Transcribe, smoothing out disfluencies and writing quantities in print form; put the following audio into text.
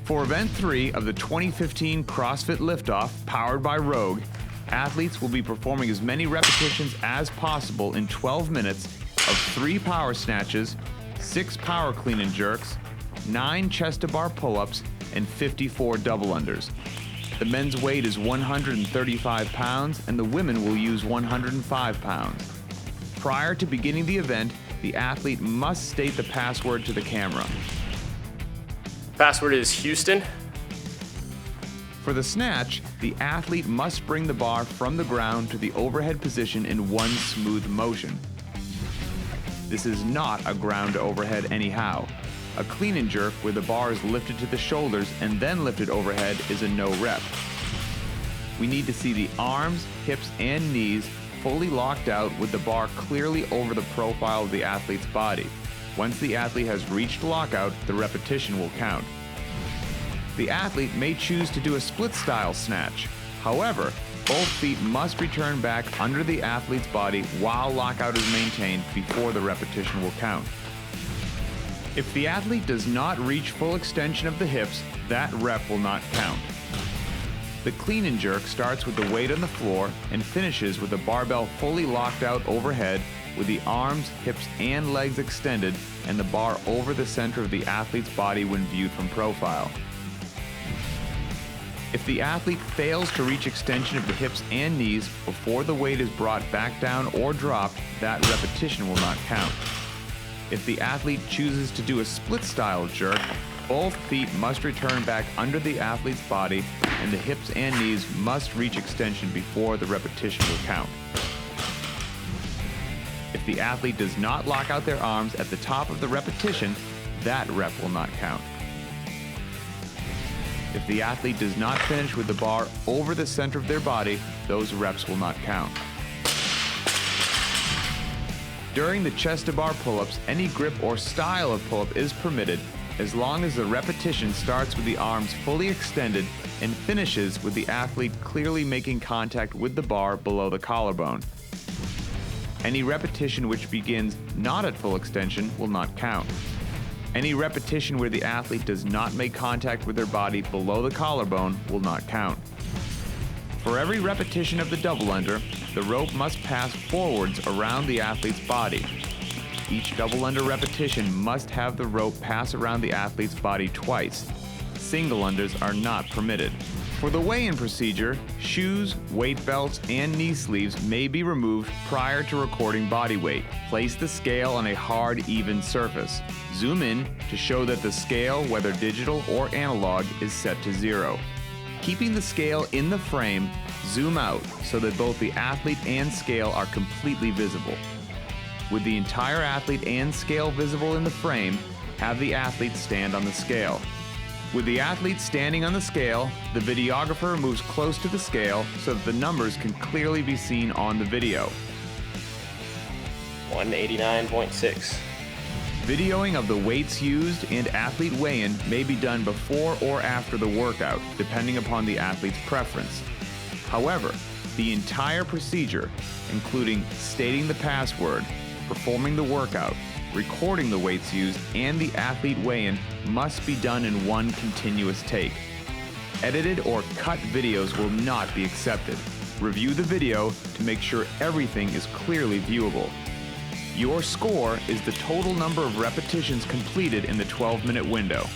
For Event 3 of the 2015 CrossFit Liftoff, powered by Rogue, athletes will be performing as many repetitions as possible in 12 minutes of 3 power snatches, 6 power clean and jerks, 9 chest-to-bar pull-ups, and 54 double unders. The men's weight is 135 pounds, and the women will use 105 pounds. Prior to beginning the event, the athlete must state the password to the camera. Password is Houston. For the snatch, the athlete must bring the bar from the ground to the overhead position in one smooth motion. This is not a ground to overhead anyhow. A clean and jerk where the bar is lifted to the shoulders and then lifted overhead is a no rep. We need to see the arms, hips, and knees fully locked out with the bar clearly over the profile of the athlete's body. Once the athlete has reached lockout, the repetition will count. The athlete may choose to do a split-style snatch. However, both feet must return back under the athlete's body while lockout is maintained before the repetition will count. If the athlete does not reach full extension of the hips, that rep will not count. The clean and jerk starts with the weight on the floor and finishes with the barbell fully locked out overhead with the arms, hips, and legs extended and the bar over the center of the athlete's body when viewed from profile. If the athlete fails to reach extension of the hips and knees before the weight is brought back down or dropped, that repetition will not count. If the athlete chooses to do a split-style jerk, both feet must return back under the athlete's body and the hips and knees must reach extension before the repetition will count. If the athlete does not lock out their arms at the top of the repetition, that rep will not count. If the athlete does not finish with the bar over the center of their body, those reps will not count. During the chest-to-bar pull-ups, any grip or style of pull-up is permitted as long as the repetition starts with the arms fully extended and finishes with the athlete clearly making contact with the bar below the collarbone. Any repetition which begins not at full extension will not count. Any repetition where the athlete does not make contact with their body below the collarbone will not count. For every repetition of the double under, the rope must pass forwards around the athlete's body. Each double under repetition must have the rope pass around the athlete's body twice. Single unders are not permitted. For the weigh-in procedure, shoes, weight belts, and knee sleeves may be removed prior to recording body weight. Place the scale on a hard, even surface. Zoom in to show that the scale, whether digital or analog, is set to 0. Keeping the scale in the frame, zoom out so that both the athlete and scale are completely visible. With the entire athlete and scale visible in the frame, have the athlete stand on the scale. With the athlete standing on the scale, the videographer moves close to the scale so that the numbers can clearly be seen on the video. 189.6. Videoing of the weights used and athlete weigh-in may be done before or after the workout, depending upon the athlete's preference. However, the entire procedure, including stating the password, performing the workout, recording the weights used, and the athlete weigh-in must be done in one continuous take. Edited or cut videos will not be accepted. Review the video to make sure everything is clearly viewable. Your score is the total number of repetitions completed in the 12-minute window.